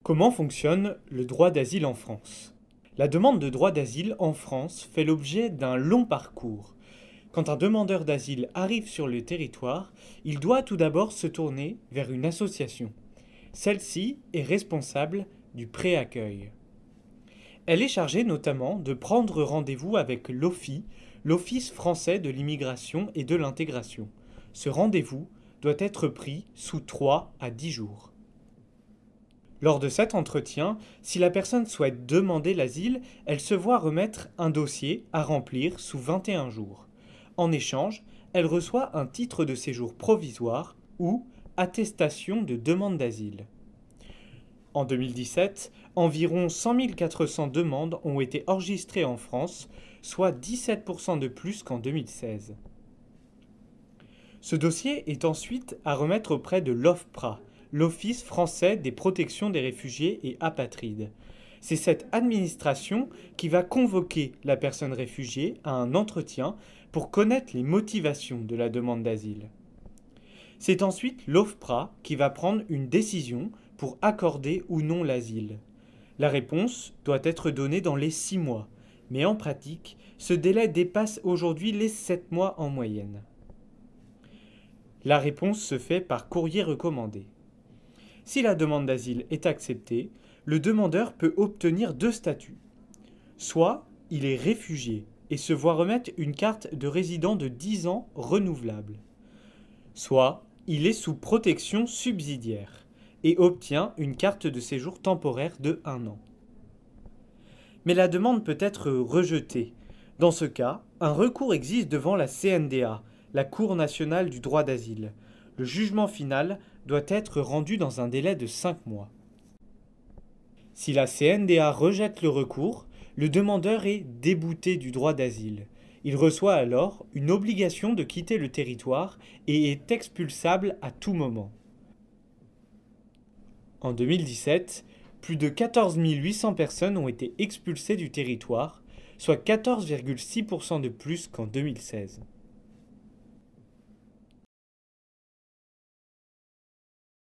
Comment fonctionne le droit d'asile en France? La demande de droit d'asile en France fait l'objet d'un long parcours. Quand un demandeur d'asile arrive sur le territoire, il doit tout d'abord se tourner vers une association. Celle-ci est responsable du préaccueil. Elle est chargée notamment de prendre rendez-vous avec l'OFII, l'Office français de l'immigration et de l'intégration. Ce rendez-vous doit être pris sous 3 à 10 jours. Lors de cet entretien, si la personne souhaite demander l'asile, elle se voit remettre un dossier à remplir sous 21 jours. En échange, elle reçoit un titre de séjour provisoire ou attestation de demande d'asile. En 2017, environ 100 400 demandes ont été enregistrées en France, soit 17% de plus qu'en 2016. Ce dossier est ensuite à remettre auprès de l'OFPRA, l'Office français des protections des réfugiés et apatrides. C'est cette administration qui va convoquer la personne réfugiée à un entretien pour connaître les motivations de la demande d'asile. C'est ensuite l'OFPRA qui va prendre une décision pour accorder ou non l'asile. La réponse doit être donnée dans les 6 mois, mais en pratique, ce délai dépasse aujourd'hui les 7 mois en moyenne. La réponse se fait par courrier recommandé. Si la demande d'asile est acceptée, le demandeur peut obtenir 2 statuts. Soit il est réfugié et se voit remettre une carte de résident de 10 ans renouvelable. Soit il est sous protection subsidiaire et obtient une carte de séjour temporaire de 1 an. Mais la demande peut être rejetée. Dans ce cas, un recours existe devant la CNDA, la Cour nationale du droit d'asile. Le jugement final doit être rendu dans un délai de 5 mois. Si la CNDA rejette le recours, le demandeur est débouté du droit d'asile. Il reçoit alors une obligation de quitter le territoire et est expulsable à tout moment. En 2017, plus de 14 800 personnes ont été expulsées du territoire, soit 14,6% de plus qu'en 2016.